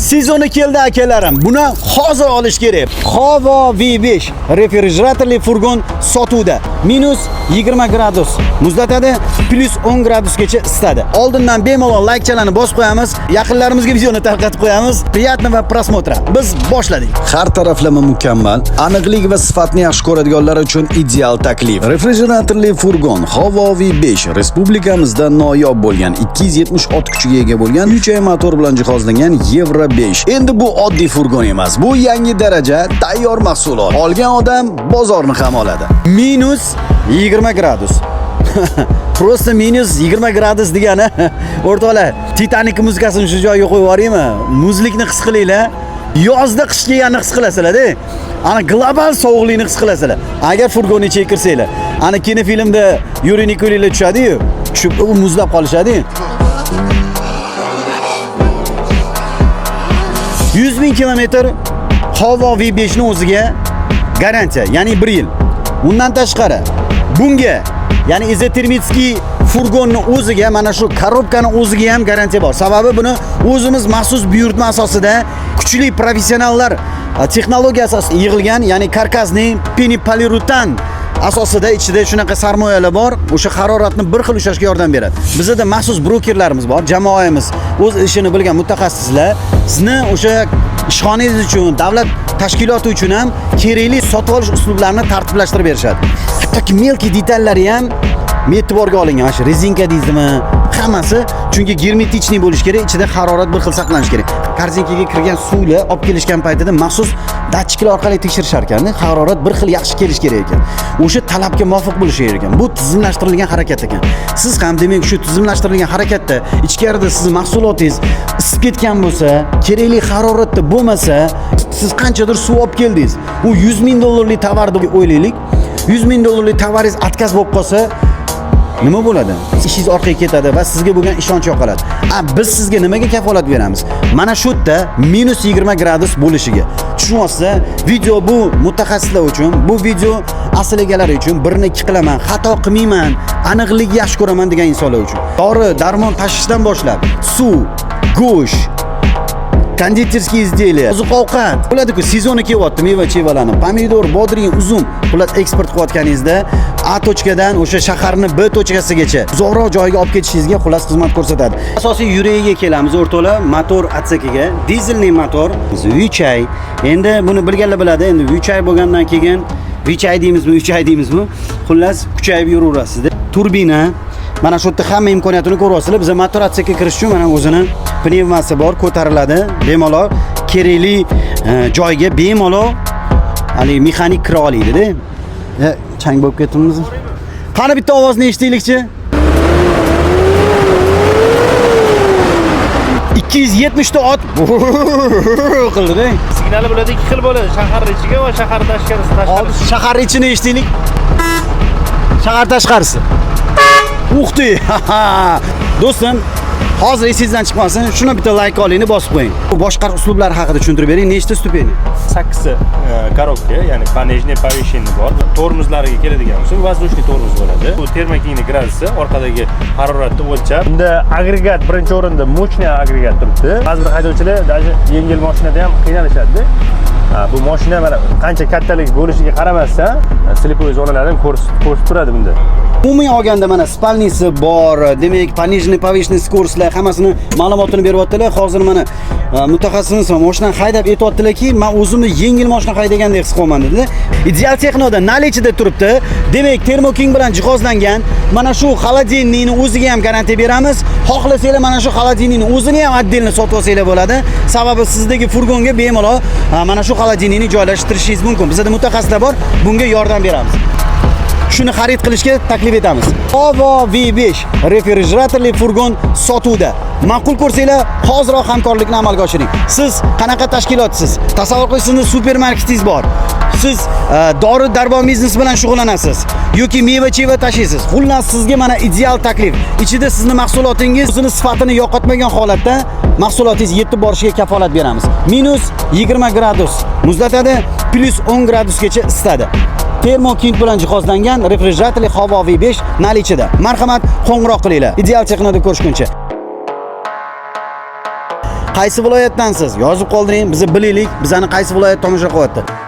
Sezoni keldi akalarim. Buni hozir olish kerak. Hovo V5 refrigeratorli furgon sotuvda. -20 gradus muzlatadi, +10 gradusgacha isitadi. Oldindan bemalol like-chalarni bosib qo'yamiz. Yaqinlarimizga videoni tarqatib qo'yamiz. Приятно va просмотра. Biz boshladik. Har taraflama mukammal, aniqlik va sifatni yaxshi ko'radiganlar uchun ideal taklif. Refrigeratorli furgon Hovo V5 respublikamizda noyob bo'lgan 270 ot kuchiga ega bo'lgan 3 ay motor bilan jihozlangan Euro 5. Endi bu oddiy furgon emas. Bu yangi daraja tayyor mahsulot. Olgan odam bozorni ham oladi. -20 gradus. Просто -20 gradus degani o'rtoqlar, Titanic muzikasini shu joyga qo'yib yuboraymi? Muzlikni his qilinglar. Yozda qish kelganini his qilasizlar-da. Ana global sovuqlikni his qilasizlar. Agar furgonni ichiga kirsanglar, ana kinofilmda Yuriy Nikolilar tushadi-yu, tushib u muzlab qolishadi. 100 ming kilometr Hovo V5 ning o'ziga garantiya, ya'ni 1 yil. Undan tashqari bunga, ya'ni izotermitskiy furgonni o'ziga, mana shu korobkani o'ziga ham garantiya bor. Sababi buni o'zimiz maxsus buyurtma asosida kuchli professionallar texnologiyasi asosida yig'ilgan, ya'ni karkasning penipolirutan asosida ichida shunaqa sarmoyalar bor. O'sha haroratni bir xil ushlashga yordam beradi. Bizda maxsus brokerlarimiz bor, jamoamiz, o'z ishini bilgan mutaxassislar sizni o'sha ishxonangiz uchun, davlat tashkiloti uchun ham kerakli sotib olish uslublarini tartiblashtirib berishadi. Hattoki melki detallari ham e'tiborga olingan. Mana shu rezinka deysizmi? Hammasi, chunki germetichniy bo'lish kerak, ichida harorat bir xil saqlanish kerak. Korzinkaga kirgan suvni olib kelishgan paytida maxsus datchiklar orqali tekshirishar ekan. Harorat bir xil yaxshi kelish kerak ekan. O'sha talabga muvofiq bo'lishi kerak ekan. Bu tizimlashtirilgan harakat ekan. Siz ham demak shu tizimlashtirilgan harakatda ichkarida sizni mahsulotingiz isib ketgan bo'lsa, kerakli haroratda bo'lmasa, siz qanchadir suv olib keldingiz. U 100 ming dollarlik tovar deb o'ylaylik. 100 ming dollarlik tovaringiz отказ bo'lib qolsa, nima bo'ladi? Ishingiz orqaga ketadi va sizga bo'lgan ishonch yo'qoladi. Biz sizga nimaga kafolat beramiz? Mana shu yerda -20 gradus bo'lishiga. Tushunyapsizlar? Video bu mutaxassislar uchun, bu video asl egalari uchun, birini ikki qilaman, xato qilmayman, aniqlik yaxshi ko'raman degan insonlar uchun. Dori, darmon tashishdan boshlab, suv, go'sht, konditerskiy izделия, oziq-ovqat. Bo'ladi-ku, sezoni kelyapti, meva-chevalarni, pomidor, bodring, uzum, bular eksport qilayotganingizda A tochkadan o'sha shaharni B tochkasigacha uzoqroq joyga olib ketishingizga xullas xizmat ko'rsatadi. Asosiy yuragiga kelamiz o'rtoqlar, motor atsekiga. Dizelli motor, Vichay. Endi buni bilganlar biladi. Endi Vichay bo'lgandan keyin Vichay deymizmi, Vichay deymizmi? Xullas kuchayib yuraverasiz. Turbina. Mana shu yerda hamma imkoniyatini ko'ryapsizlar. Biz motor atsekiga kirish uchun mana o'zini pnevmasi bor, ko'tariladi. Bemalol kerakli joyga bemalol hali mexanik kira oladi-da. Chang bo'lib ketdingizmi? Qani bitta ovozni eshitaylikchi. 270 ta ot qildi-da. Signali bo'ladi, ikki xil bo'ladi, shahar ichiga va shahar tashqarisi. Hozir shahar ichini eshitaylik. Shahar tashqarisi. Uxti. Do'stim, hozir esingizdan chiqmasin, shuni bitta like olingni bosib qo'ying. Bu boshqaruv uslublari haqida tushuntirib bering. Nechta stupeni? 8 korobka, ya'ni пониженный, повышенный bor. Tormozlariga keladigan bo'lsa, воздушный tormoz bo'ladi. Bu termokiniy gradusi orqadagi haroratni o'lchab. Bunda agregat birinchi o'rinda, mochniy agregat turibdi. Ba'zi bir haydovchilar даже yengil mashinada ham qiynalishadi. Bu mashina mana qancha kattalik bo'lishiga qaramasdan, slipoy zonalarni ko'rsatib turadi bunda. Umumiy olganda mana spalnisi bor, demak, пониженный, повышенный скоростlar hammasini ma'lumotini beryaptilar. Hozir mana mutaxassisimiz mashinani haydab aytayaptilarki, men o'zimni yengil mashina haydagandek his qilaman dedi. Ideal Texnoda nalichida turibdi. Demak, termoking bilan jihozlangan. Mana shu xolodilnikni o'ziga ham garantiya beramiz. Xohlasanglar mana shu xolodilnikni o'zini ham отдельно sotib olsanglar bo'ladi. Sababi sizdagi furgonga bemalol mana shu xolodilnikni joylashtirishingiz mumkin. Bizda mutaxassislar bor, bunga yordam beramiz. Shuni xarid qilishga taklif etamiz. Hovo V5 refrigeratorli furgon sotuvda. Ma'qul ko'rsanglar, hoziroq hamkorlikni amalga oshiring. Siz qanaqa tashkilotsiz? Tasavvur qiling, sizning supermarketingiz bor. Siz dori-darbon biznesi bilan shug'ullanasiz yoki meva-cheva tashiysiz. Xullas sizga mana ideal taklif. Ichida sizning mahsulotingiz o'zining sifatini yo'qotmagan holatda mahsulotingiz yetib borishiga kafolat beramiz. -20 gradus muzlatadi, +10 gradusgacha isitadi. Termokint bilan jihozlangan refrigeratorli Hovo V5 nalichida. Marhamat, qo'ng'iroq qilinglar. Ideal Texnoda ko'rishguncha. qaysi viloyatdansiz? Yozib qoldiring, bizni bilaylik, bizani qaysi viloyat tomosha qilyapti.